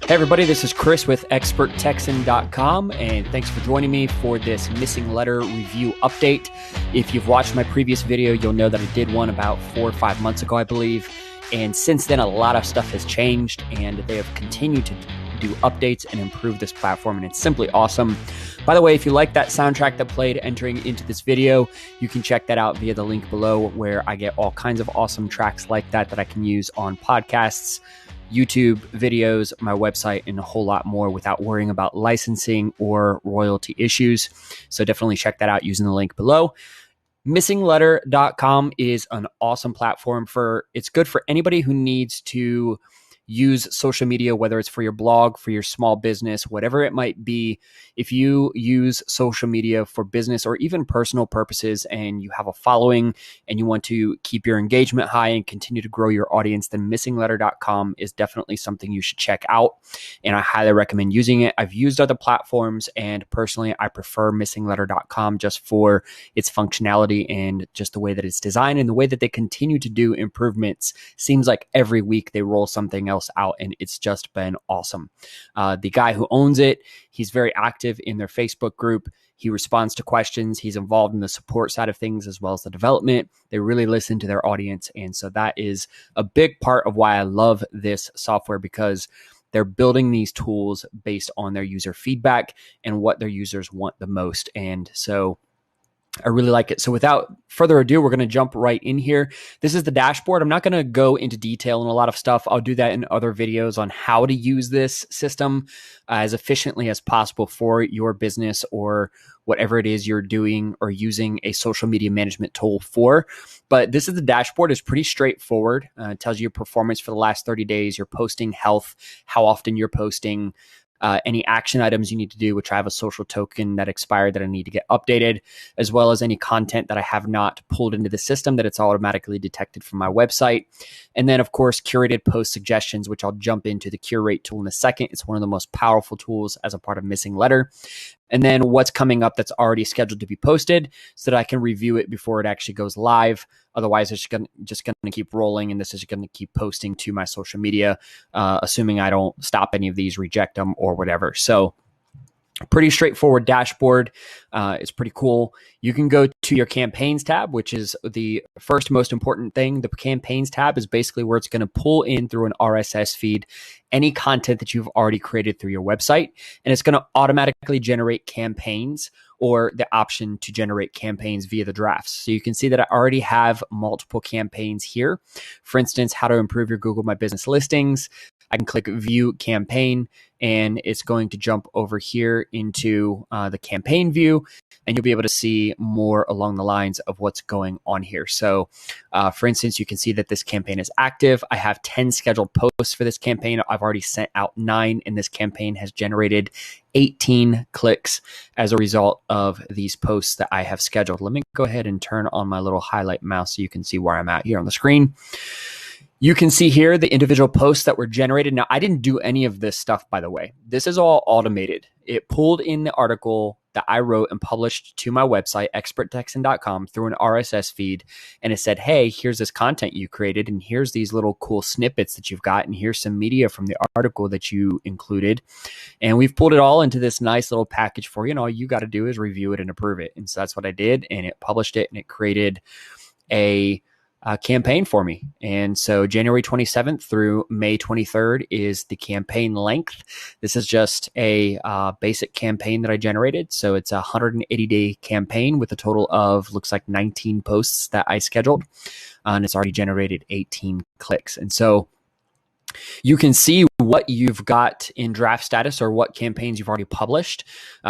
Hey everybody, this is Chris with ExpertTexan.com, and thanks for joining me for this Missinglettr review update. If you've watched my previous video, you'll know that I did one about 4 or 5 months ago, I believe. And since then, a lot of stuff has changed, and they have continued to do updates and improve this platform, and it's simply awesome. By the way, if you like that soundtrack that played entering into this video, you can check that out via the link below, where I get all kinds of awesome tracks like that I can use on podcasts, YouTube videos, my website, and a whole lot more without worrying about licensing or royalty issues. So definitely check that out using the link below. Missinglettr.com is an awesome platform it's good for anybody who needs to use social media, whether it's for your blog, for your small business, whatever it might be. If you use social media for business or even personal purposes and you have a following and you want to keep your engagement high and continue to grow your audience, then Missinglettr.com is definitely something you should check out. And I highly recommend using it. I've used other platforms, and personally, I prefer Missinglettr.com just for its functionality and just the way that it's designed and the way that they continue to do improvements. Seems like every week they roll something else out, and it's just been awesome. The guy who owns it, he's very active in their Facebook group. He responds to questions. He's involved in the support side of things as well as the development. They really listen to their audience. And so that is a big part of why I love this software, because they're building these tools based on their user feedback and what their users want the most. And so I really like it. So without further ado, we're going to jump right in here. This is the dashboard. I'm not going to go into detail on a lot of stuff. I'll do that in other videos on how to use this system as efficiently as possible for your business or whatever it is you're doing or using a social media management tool for. But this is the dashboard. It's pretty straightforward. It tells you your performance for the last 30 days, your posting health, how often you're posting, any action items you need to do, which I have a social token that expired that I need to get updated, as well as any content that I have not pulled into the system that it's automatically detected from my website. And then, of course, curated post suggestions, which I'll jump into the Curate tool in a second. It's one of the most powerful tools as a part of Missinglettr. And then what's coming up that's already scheduled to be posted so that I can review it before it actually goes live. Otherwise, it's just going to keep rolling, and this is going to keep posting to my social media, assuming I don't stop any of these, reject them, or whatever. So pretty straightforward dashboard. It's pretty cool. You can go to your campaigns tab, which is the first most important thing. The campaigns tab is basically where it's going to pull in through an RSS feed any content that you've already created through your website. And it's going to automatically generate campaigns, or the option to generate campaigns via the drafts. So you can see that I already have multiple campaigns here. For instance, how to improve your Google My Business listings. I can click view campaign, and it's going to jump over here into the campaign view, and you'll be able to see more along the lines of what's going on here. So for instance, you can see that this campaign is active. I have 10 scheduled posts for this campaign. I've already sent out 9, and this campaign has generated 18 clicks as a result of these posts that I have scheduled. Let me go ahead and turn on my little highlight mouse so you can see where I'm at here on the screen. You can see here the individual posts that were generated. Now, I didn't do any of this stuff, by the way. This is all automated. It pulled in the article that I wrote and published to my website, ExpertTexan.com, through an RSS feed. And it said, hey, here's this content you created, and here's these little cool snippets that you've got, and here's some media from the article that you included. And we've pulled it all into this nice little package for you. And all you got to do is review it and approve it. And so that's what I did. And it published it, and it created a campaign for me. And so January 27th through May 23rd is the campaign length. This is just a basic campaign that I generated. So it's a 180-day campaign with a total of, looks like 19 posts that I scheduled. And it's already generated 18 clicks. And so you can see what you've got in draft status or what campaigns you've already published.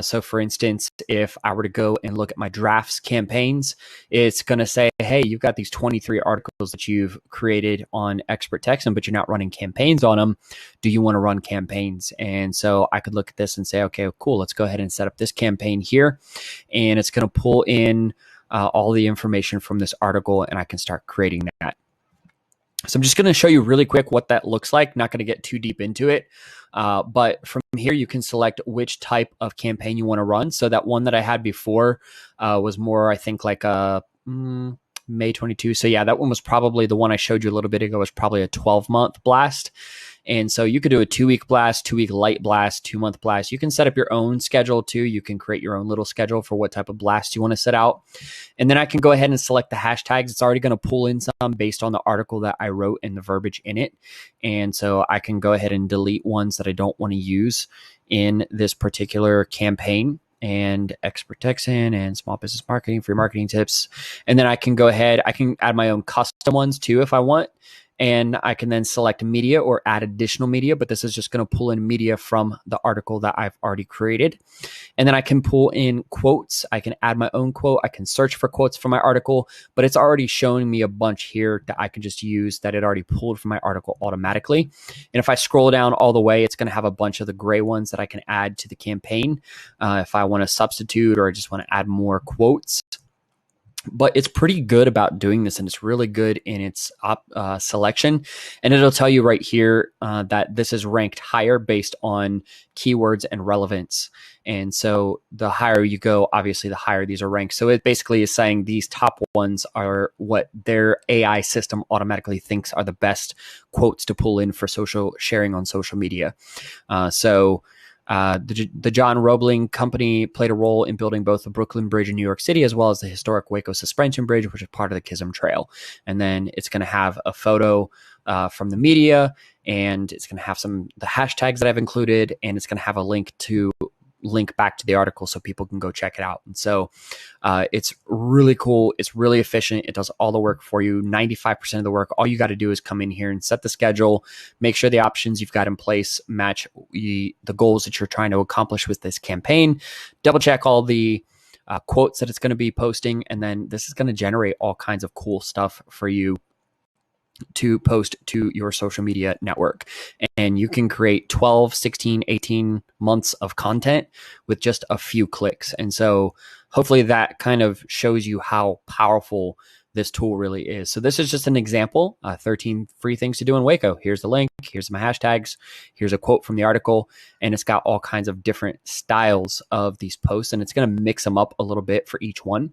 So for instance, if I were to go and look at my drafts campaigns, it's going to say, hey, you've got these 23 articles that you've created on Expert Texan, but you're not running campaigns on them. Do you want to run campaigns? And so I could look at this and say, okay, cool, let's go ahead and set up this campaign here. And it's going to pull in all the information from this article, and I can start creating that. So I'm just going to show you really quick what that looks like. Not going to get too deep into it. But from here, you can select which type of campaign you want to run. So that one that I had before was more, I think, like a May 22. So yeah, that one was probably the one I showed you a little bit ago, was probably a 12-month blast. And so you could do a 2-week blast, 2-week light blast, 2-month blast. You can set up your own schedule too. You can create your own little schedule for what type of blast you want to set out. And then I can go ahead and select the hashtags. It's already going to pull in some based on the article that I wrote and the verbiage in it. And so I can go ahead and delete ones that I don't want to use in this particular campaign. And expert Texan and small business marketing, free marketing tips. And then I can go ahead, I can add my own custom ones too if I want. And I can then select media or add additional media, but this is just going to pull in media from the article that I've already created. And then I can pull in quotes. I can add my own quote. I can search for quotes from my article, but it's already showing me a bunch here that I can just use that it already pulled from my article automatically. And if I scroll down all the way, it's going to have a bunch of the gray ones that I can add to the campaign if I want to substitute or I just want to add more quotes. But it's pretty good about doing this, and it's really good in its selection. And it'll tell you right here that this is ranked higher based on keywords and relevance. And so the higher you go, obviously, the higher these are ranked. So it basically is saying these top ones are what their AI system automatically thinks are the best quotes to pull in for social sharing on social media. The John Roebling Company played a role in building both the Brooklyn Bridge in New York City as well as the historic Waco Suspension Bridge, which is part of the Chisholm Trail. And then it's going to have a photo from the media, and it's going to have the hashtags that I've included, and it's going to have a link back to the article so people can go check it out. And so it's really cool. It's really efficient. It does all the work for you. 95% of the work. All you got to do is come in here and set the schedule, make sure the options you've got in place match the goals that you're trying to accomplish with this campaign, double check all the quotes that it's going to be posting. And then this is going to generate all kinds of cool stuff for you to post to your social media network. And you can create 12, 16, 18 months of content with just a few clicks. And so hopefully that kind of shows you how powerful this tool really is. So this is just an example, 13 free things to do in Waco. Here's the link. Here's my hashtags. Here's a quote from the article. And it's got all kinds of different styles of these posts. And it's going to mix them up a little bit for each one.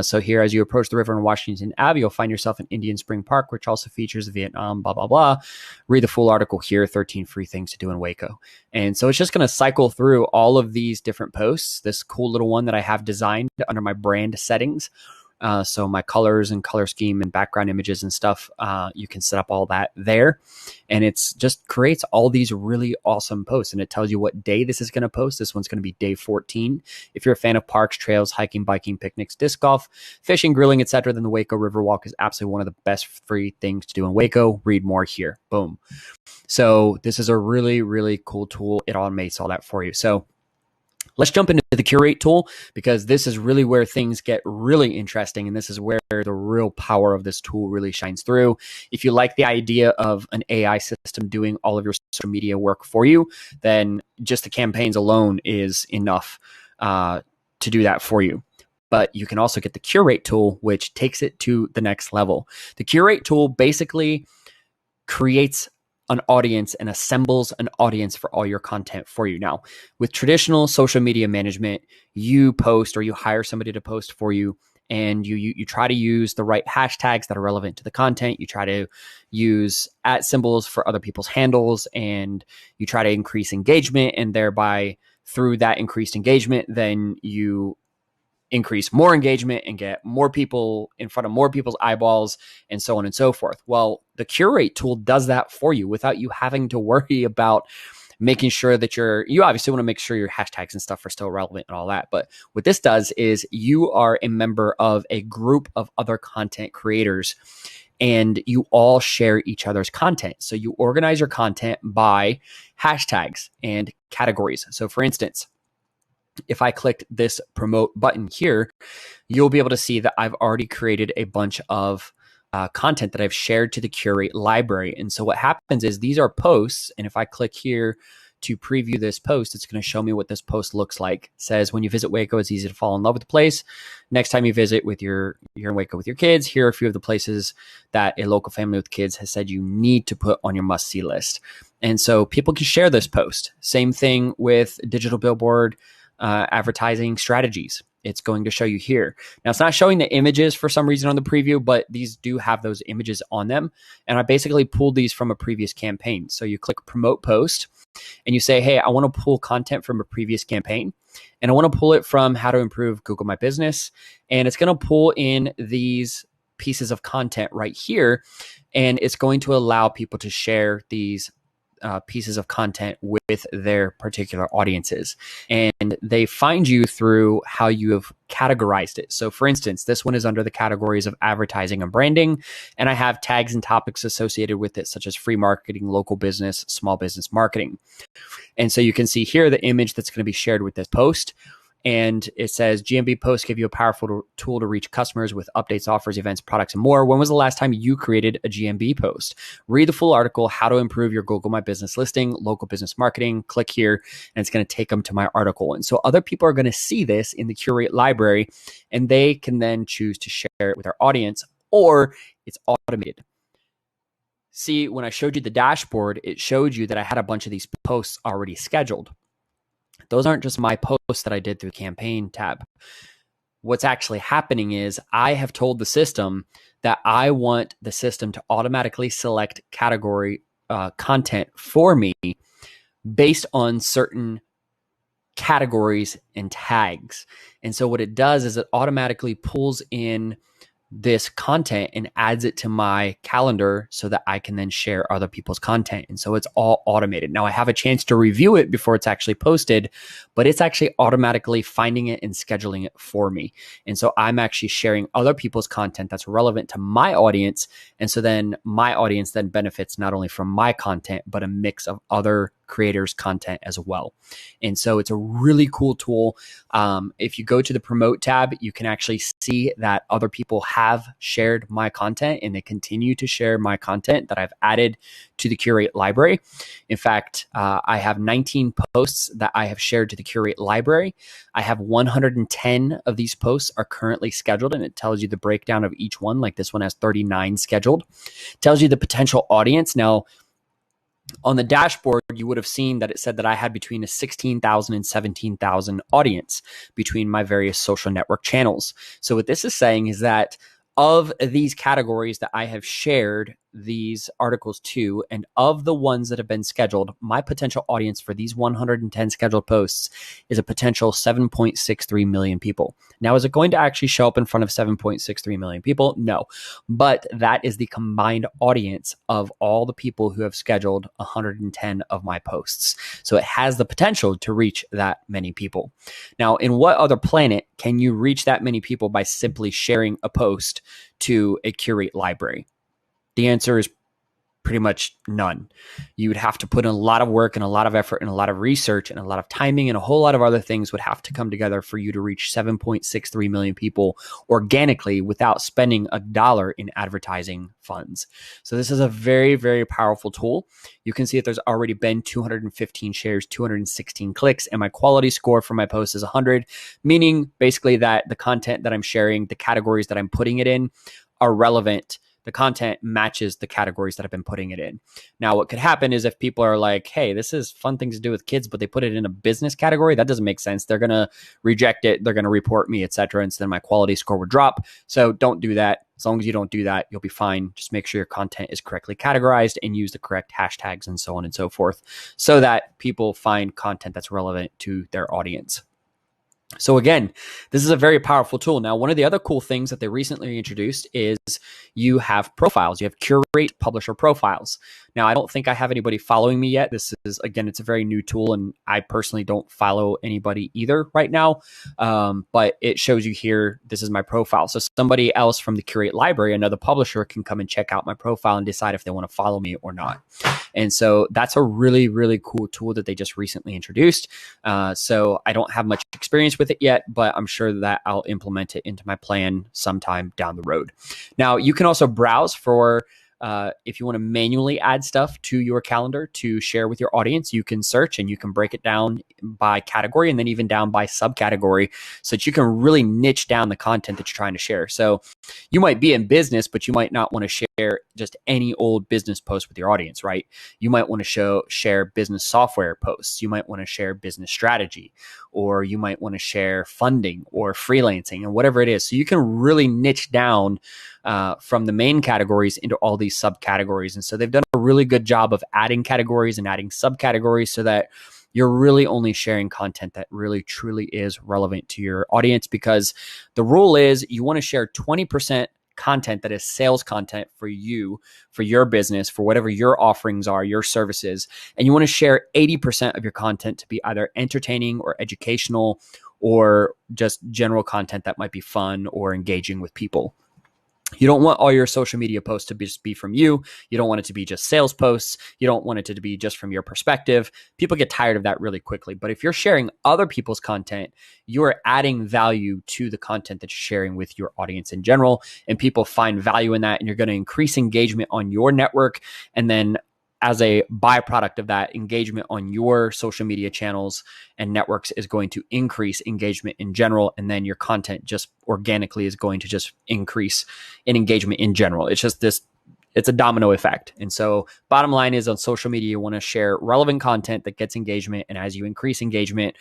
So here, as you approach the river in Washington Ave, you'll find yourself in Indian Spring Park, which also features Vietnam, blah, blah, blah. Read the full article here, 13 free things to do in Waco. And so it's just going to cycle through all of these different posts. This cool little one that I have designed under my brand settings. So my colors and color scheme and background images and stuff, you can set up all that there. And it's just creates all these really awesome posts. And it tells you what day this is going to post. This one's going to be day 14. If you're a fan of parks, trails, hiking, biking, picnics, disc golf, fishing, grilling, etc., then the Waco Riverwalk is absolutely one of the best free things to do in Waco. Read more here. Boom. So this is a really, really cool tool. It automates all that for you. So let's jump into the Curate tool, because this is really where things get really interesting. And this is where the real power of this tool really shines through. If you like the idea of an AI system doing all of your social media work for you, then just the campaigns alone is enough to do that for you. But you can also get the Curate tool, which takes it to the next level. The Curate tool basically creates an audience and assembles an audience for all your content for you. Now, with traditional social media management, you post or you hire somebody to post for you, and you try to use the right hashtags that are relevant to the content. You try to use @ symbols for other people's handles, and you try to increase engagement, and thereby through that increased engagement, then you increase more engagement and get more people in front of more people's eyeballs, and so on and so forth. Well, the Curate tool does that for you without you having to worry about making sure that you obviously want to make sure your hashtags and stuff are still relevant and all that. But what this does is you are a member of a group of other content creators, and you all share each other's content. So you organize your content by hashtags and categories. So for instance, if I clicked this promote button here, you'll be able to see that I've already created a bunch of content that I've shared to the Curate library. And so what happens is these are posts. And if I click here to preview this post, it's going to show me what this post looks like. It says, when you visit Waco, it's easy to fall in love with the place. Next time you visit you're in Waco with your kids, here are a few of the places that a local family with kids has said you need to put on your must-see list. And so people can share this post. Same thing with digital billboard advertising strategies. it's going to show you here. Now, it's not showing the images for some reason on the preview, but these do have those images on them. And I basically pulled these from a previous campaign. So you click promote post and you say, hey, I want to pull content from a previous campaign. And I want to pull it from how to improve Google My Business. And it's going to pull in these pieces of content right here. And it's going to allow people to share these pieces of content with their particular audiences. And they find you through how you have categorized it. So for instance, this one is under the categories of advertising and branding. And I have tags and topics associated with it, such as free marketing, local business, small business marketing. And so you can see here the image that's going to be shared with this post. And it says GMB posts give you a powerful tool to reach customers with updates, offers, events, products, and more. When was the last time you created a GMB post? Read the full article, how to improve your Google My Business listing, local business marketing. Click here, and it's going to take them to my article. And so other people are going to see this in the Curate library, and they can then choose to share it with their audience, or it's automated. See, when I showed you the dashboard, it showed you that I had a bunch of these posts already scheduled. Those aren't just my posts that I did through the campaign tab. What's actually happening is I have told the system that I want the system to automatically select category content for me based on certain categories and tags. And so what it does is it automatically pulls in this content and adds it to my calendar so that I can then share other people's content. And so it's all automated. Now I have a chance to review it before it's actually posted, but it's actually automatically finding it and scheduling it for me. And so I'm actually sharing other people's content that's relevant to my audience. And so then my audience then benefits not only from my content, but a mix of other creators' content as well. And so it's a really cool tool. If you go to the promote tab, you can actually see that other people have shared my content and they continue to share my content that I've added to the Curate library. In fact, I have 19 posts that I have shared to the Curate library. I have 110 of these posts are currently scheduled, and it tells you the breakdown of each one. Like this one has 39 scheduled. It tells you the potential audience. Now, on the dashboard, you would have seen that it said that I had between a 16,000 and 17,000 audience between my various social network channels. So what this is saying is that of these categories that I have shared these articles to, and of the ones that have been scheduled, my potential audience for these 110 scheduled posts is a potential 7.63 million people. Now, is it going to actually show up in front of 7.63 million people? No, but that is the combined audience of all the people who have scheduled 110 of my posts. So it has the potential to reach that many people. Now, in what other planet can you reach that many people by simply sharing a post to a Curate library? The answer is pretty much none. You would have to put in a lot of work and a lot of effort and a lot of research and a lot of timing and a whole lot of other things would have to come together for you to reach 7.63 million people organically without spending a dollar in advertising funds. So this is a very, very powerful tool. You can see that there's already been 215 shares, 216 clicks, and my quality score for my post is 100, meaning basically that the content that I'm sharing, the categories that I'm putting it in are relevant. The content matches the categories that I've been putting it in. Now, what could happen is if people are like, hey, this is fun things to do with kids, but they put it in a business category, that doesn't make sense. They're going to reject it. They're going to report me, etc. And so then my quality score would drop. So don't do that. As long as you don't do that, you'll be fine. Just make sure your content is correctly categorized and use the correct hashtags and so on and so forth so that people find content that's relevant to their audience. So again, this is a very powerful tool. Now, one of the other cool things that they recently introduced is you have profiles. You have Curate publisher profiles. Now, I don't think I have anybody following me yet. This is, again, it's a very new tool, and I personally don't follow anybody either right now. But it shows you here, this is my profile. So somebody else from the Curate library, another publisher, can come and check out my profile and decide if they want to follow me or not. And so that's a really, really cool tool that they just recently introduced. So I don't have much experience with it yet, but I'm sure that I'll implement it into my plan sometime down the road. Now, you can also browse for If you want to manually add stuff to your calendar to share with your audience, you can search and you can break it down by category and then even down by subcategory so that you can really niche down the content that you're trying to share. So you might be in business, but you might not want to share just any old business post with your audience, right? You might want to share business software posts. You might want to share business strategy, or you might want to share funding or freelancing and whatever it is. So you can really niche down from the main categories into all these subcategories. And so they've done a really good job of adding categories and adding subcategories so that you're really only sharing content that really truly is relevant to your audience, because the rule is you want to share 20% content that is sales content for you, for your business, for whatever your offerings are, your services. And you want to share 80% of your content to be either entertaining or educational or just general content that might be fun or engaging with people. You don't want all your social media posts to just be from you. You don't want it to be just sales posts. You don't want it to be just from your perspective. People get tired of that really quickly. But if you're sharing other people's content, you are adding value to the content that you're sharing with your audience in general. And people find value in that. And you're going to increase engagement on your network. And then as a byproduct of that, engagement on your social media channels and networks is going to increase engagement in general. And then your content just organically is going to just increase in engagement in general. It's just it's a domino effect. And so bottom line is, on social media, you want to share relevant content that gets engagement. And as you increase engagement,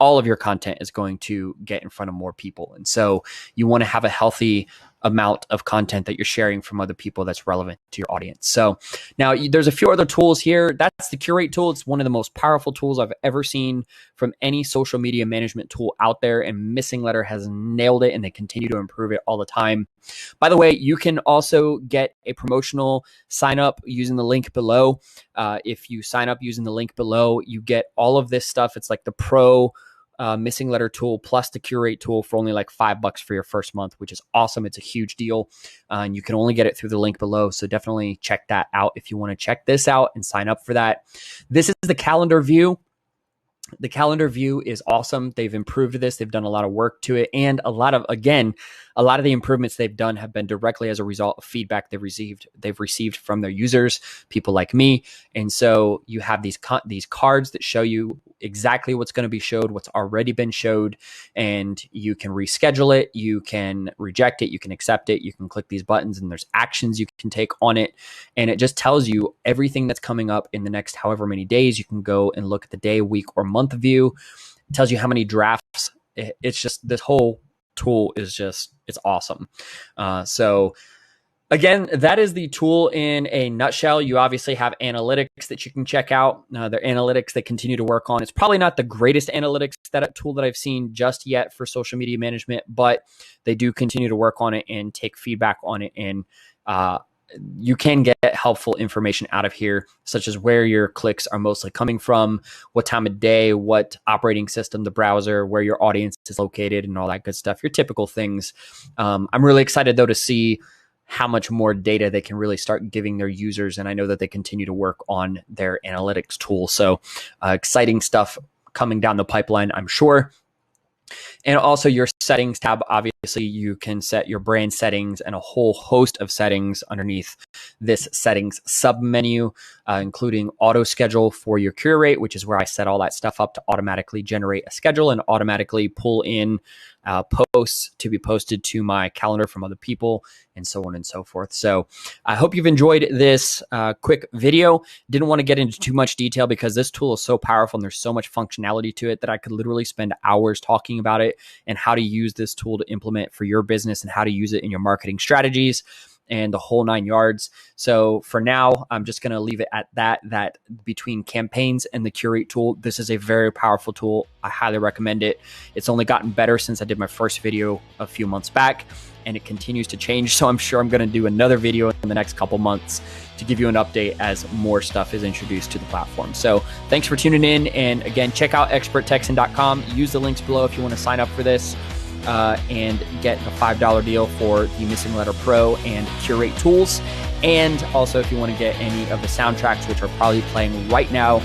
all of your content is going to get in front of more people. And so you want to have a healthy amount of content that you're sharing from other people that's relevant to your audience. So now there's a few other tools here. That's the Curate tool. It's one of the most powerful tools I've ever seen from any social media management tool out there. And Missinglettr has nailed it, and they continue to improve it all the time. By the way, you can also get a promotional sign up using the link below. If you sign up using the link below, you get all of this stuff. It's like the pro Missinglettr tool plus the Curate tool for only like $5 for your first month, which is awesome. It's a huge deal. And you can only get it through the link below. So definitely check that out if you want to check this out and sign up for that. This is the calendar view. The calendar view is awesome. They've improved this. They've done a lot of work to it. And a lot of the improvements they've done have been directly as a result of feedback they've received from their users, people like me. And so you have these cards that show you exactly what's going to be showed, what's already been showed, and you can reschedule it. You can reject it. You can accept it. You can click these buttons, and there's actions you can take on it. And it just tells you everything that's coming up in the next however many days. You can go and look at the day, week, or month view. It tells you how many drafts. It's just, this whole tool is just, it's awesome. So again, that is the tool in a nutshell. You obviously have analytics that you can check out. They're analytics that continue to work on. It's probably not the greatest analytics tool that I've seen just yet for social media management, but they do continue to work on it and take feedback on it. And you can get helpful information out of here, such as where your clicks are mostly coming from, what time of day, what operating system, the browser, where your audience is located, and all that good stuff, your typical things. I'm really excited, though, to see how much more data they can really start giving their users. And I know that they continue to work on their analytics tool. So exciting stuff coming down the pipeline, I'm sure. And also your settings tab, obviously you can set your brand settings and a whole host of settings underneath this settings submenu, including auto schedule for your Curate, which is where I set all that stuff up to automatically generate a schedule and automatically pull in posts to be posted to my calendar from other people, and so on and so forth. So I hope you've enjoyed this quick video. Didn't want to get into too much detail because this tool is so powerful and there's so much functionality to it that I could literally spend hours talking about it and how to use this tool to implement for your business and how to use it in your marketing strategies and the whole 9 yards. So for now, I'm just going to leave it at that between campaigns and the Curate tool, this is a very powerful tool. I highly recommend it. It's only gotten better since I did my first video a few months back, and it continues to change. So I'm sure I'm going to do another video in the next couple months to give you an update as more stuff is introduced to the platform. So thanks for tuning in. And again, check out experttexan.com. Use the links below if you want to sign up for this. And get the $5 deal for the Missinglettr Pro and Curate tools. And also, if you want to get any of the soundtracks, which are probably playing right now,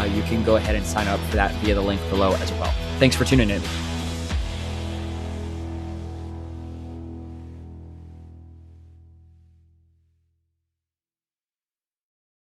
you can go ahead and sign up for that via the link below as well. Thanks for tuning in.